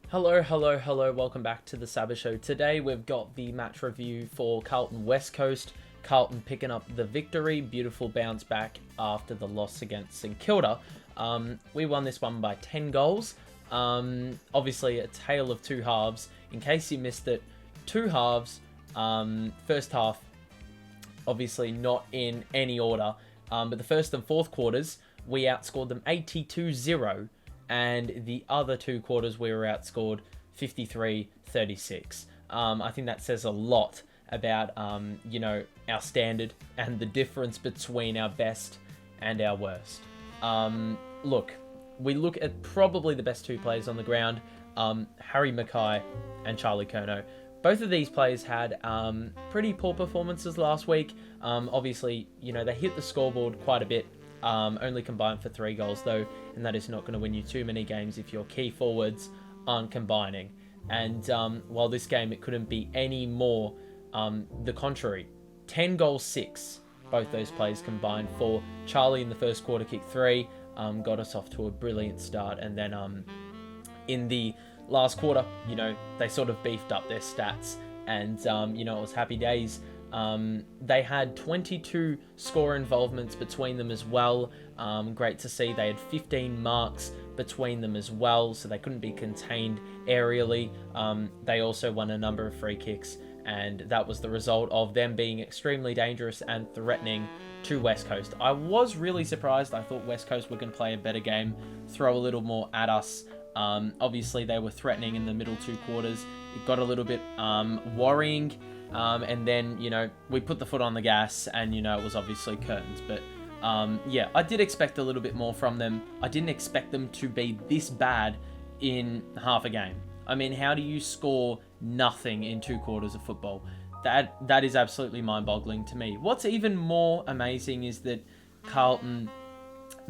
Hello, hello, hello. Welcome back to the Saba Show. Today we've got the match review for Carlton West Coast. Carlton picking up the victory. Beautiful bounce back after the loss against St Kilda. We won this one by 10 goals. Obviously a tale of two halves. In case you missed it, two halves. First half, obviously not in any order. But the first and fourth quarters, we outscored them 82-0. And the other two quarters we were outscored 53-36. I think that says a lot about, our standard and the difference between our best and our worst. Look, we look at probably the best two players on the ground, Harry McKay and Charlie Curnow. Both of these players had pretty poor performances last week. Obviously, they hit the scoreboard quite a bit. Only combined for 3 goals though, and that is not going to win you too many games if your key forwards aren't combining. And while this game it couldn't be any more the contrary. 10 goals 6, both those players combined for. Charlie in the first quarter kicked 3, got us off to a brilliant start, and then in the last quarter, they sort of beefed up their stats, and it was happy days. They had 22 score involvements between them as well. Great to see. They had 15 marks between them as well, so they couldn't be contained aerially. They also won a number of free kicks, and that was the result of them being extremely dangerous and threatening to West Coast. I was really surprised. I thought West Coast were going to play a better game, throw a little more at us. Obviously, they were threatening in the middle 2 quarters. It got a little bit worrying. And then, we put the foot on the gas and, it was obviously curtains. But, I did expect a little bit more from them. I didn't expect them to be this bad in half a game. I mean, how do you score nothing in 2 quarters of football? That is absolutely mind-boggling to me. What's even more amazing is that Carlton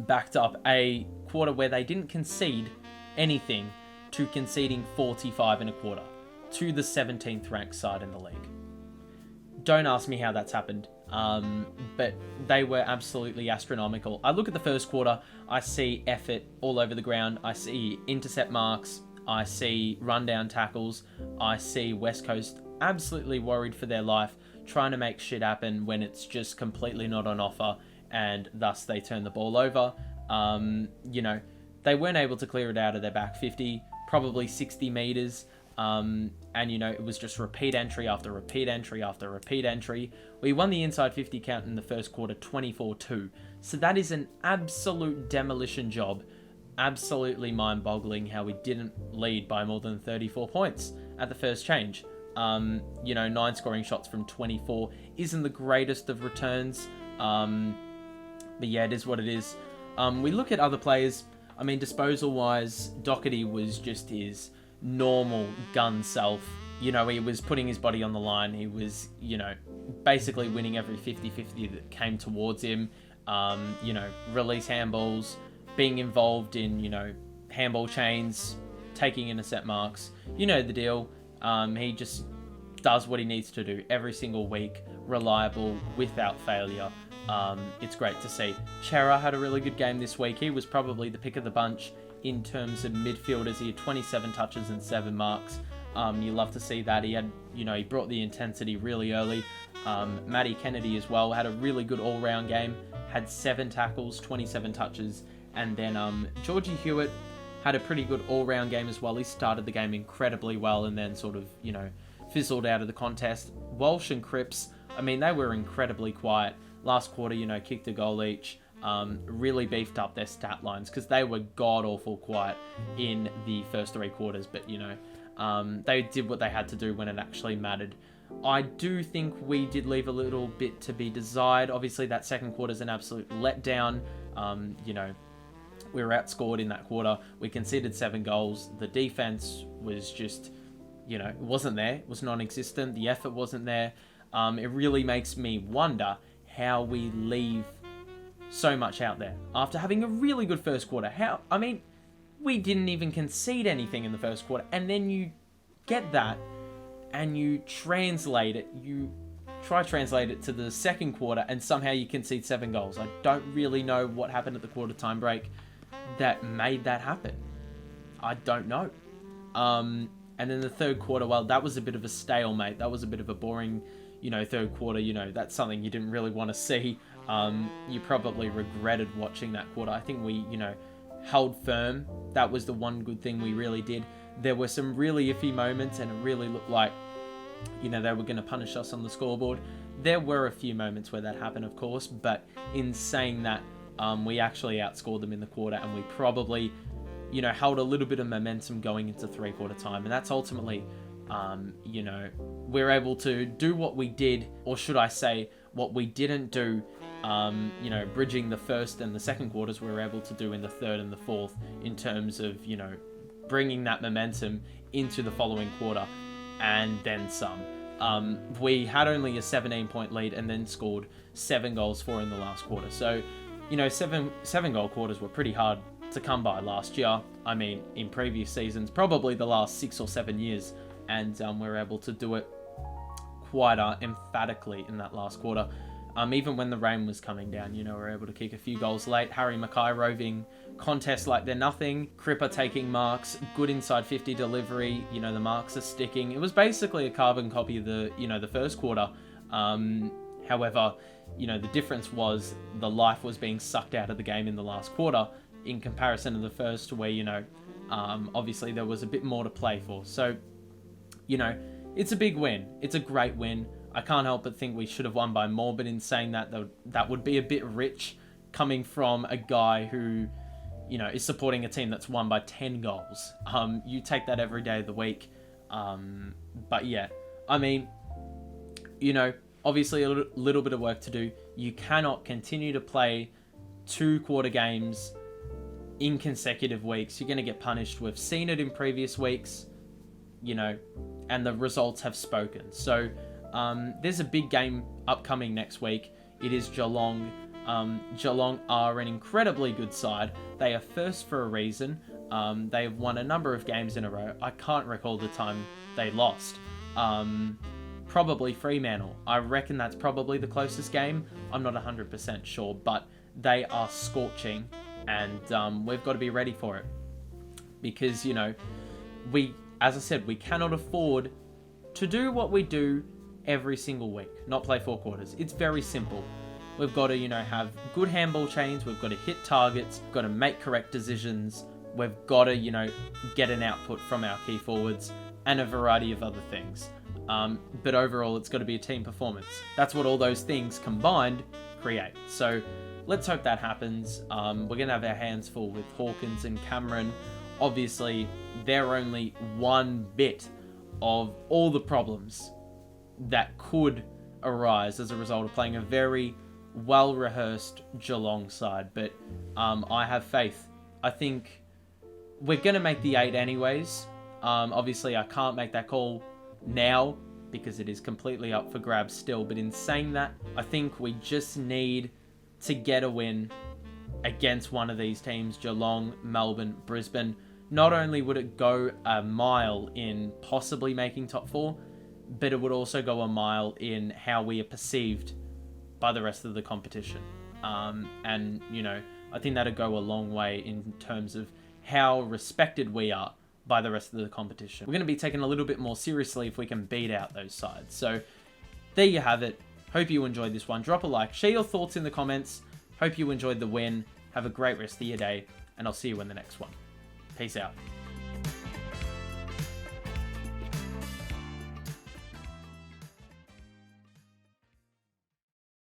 backed up a quarter where they didn't concede anything to conceding 45 and a quarter to the 17th ranked side in the league. Don't ask me how that's happened, but they were absolutely astronomical. I look at the first quarter, I see effort all over the ground, I see intercept marks, I see rundown tackles, I see West Coast absolutely worried for their life, trying to make shit happen when it's just completely not on offer, and thus they turn the ball over. They weren't able to clear it out of their back 50, probably 60 metres. And it was just repeat entry after repeat entry after repeat entry. We won the inside 50 count in the first quarter 24-2. So that is an absolute demolition job. Absolutely mind-boggling how we didn't lead by more than 34 points at the first change. 9 scoring shots from 24 isn't the greatest of returns. But yeah, it is what it is. We look at other players. I mean, disposal-wise, Doherty was just his normal gun self. He was putting his body on the line. He was, basically winning every 50-50 that came towards him. Release handballs, being involved in, handball chains, taking intercept marks. You know the deal. He just does what he needs to do every single week. Reliable, without failure. It's great to see. Chera had a really good game this week. He was probably the pick of the bunch in terms of midfielders. He had 27 touches and 7 marks. You love to see that. He had, he brought the intensity really early. Matty Kennedy as well had a really good all-round game. Had 7 tackles, 27 touches. And then Georgie Hewitt had a pretty good all-round game as well. He started the game incredibly well and then sort of, fizzled out of the contest. Walsh and Cripps, they were incredibly quiet. Last quarter, kicked a goal each. Really beefed up their stat lines because they were god-awful quiet in the first 3 quarters. But, they did what they had to do when it actually mattered. I do think we did leave a little bit to be desired. Obviously, that second quarter is an absolute letdown. We were outscored in that quarter. We conceded 7 goals. The defense was just, it wasn't there. It was non-existent. The effort wasn't there. It really makes me wonder how we leave so much out there after having a really good first quarter. We didn't even concede anything in the first quarter, and then you get that and you translate it, translate it to the second quarter, and somehow you concede 7 goals. I don't really know what happened at the quarter time break that made that happen. I don't know. And then the third quarter, well, that was a bit of a stalemate. That was a bit of a boring, third quarter. That's something you didn't really want to see. You probably regretted watching that quarter. I think we, held firm. That was the one good thing we really did. There were some really iffy moments, and it really looked like, they were going to punish us on the scoreboard. There were a few moments where that happened, of course, but in saying that, we actually outscored them in the quarter, and we probably, held a little bit of momentum going into three-quarter time. And that's ultimately, we're able to do what we did, or should I say, what we didn't do, bridging the first and the second quarters, we were able to do in the third and the fourth in terms of, bringing that momentum into the following quarter and then some. We had only a 17-point lead and then scored 7 goals for in the last quarter. So, seven goal quarters were pretty hard to come by last year. I mean, in previous seasons, probably the last 6 or 7 years, and we were able to do it quite emphatically in that last quarter. Even when the rain was coming down, we were able to kick a few goals late. Harry McKay roving contests like they're nothing. Cripper taking marks, good inside 50 delivery. The marks are sticking. It was basically a carbon copy of the first quarter. However, the difference was the life was being sucked out of the game in the last quarter in comparison to the first, where, obviously there was a bit more to play for. So, it's a big win. It's a great win. I can't help but think we should have won by more, but in saying that, that would be a bit rich coming from a guy who, is supporting a team that's won by 10 goals. You take that every day of the week. But yeah, I mean, obviously a little bit of work to do. You cannot continue to play 2-quarter games in consecutive weeks. You're going to get punished. We've seen it in previous weeks, and the results have spoken. So, there's a big game upcoming next week. It is Geelong. Geelong are an incredibly good side. They are first for a reason. They have won a number of games in a row. I can't recall the time they lost. Probably Fremantle. I reckon that's probably the closest game. I'm not 100% sure, but they are scorching, and we've got to be ready for it. Because, as I said, we cannot afford to do what we do every single week, not play 4 quarters. It's very simple. We've got to, have good handball chains. We've got to hit targets. We've got to make correct decisions. We've got to, get an output from our key forwards and a variety of other things. But overall, it's got to be a team performance. That's what all those things combined create. So let's hope that happens. We're going to have our hands full with Hawkins and Cameron. Obviously, they're only one bit of all the problems that could arise as a result of playing a very well-rehearsed Geelong side. But I have faith. I think we're going to make the 8 anyways. Obviously, I can't make that call now because it is completely up for grabs still. But in saying that, I think we just need to get a win against one of these teams, Geelong, Melbourne, Brisbane. Not only would it go a mile in possibly making top 4, but it would also go a mile in how we are perceived by the rest of the competition. And, I think that'd go a long way in terms of how respected we are by the rest of the competition. We're going to be taken a little bit more seriously if we can beat out those sides. So there you have it. Hope you enjoyed this one. Drop a like. Share your thoughts in the comments. Hope you enjoyed the win. Have a great rest of your day, and I'll see you in the next one. Peace out.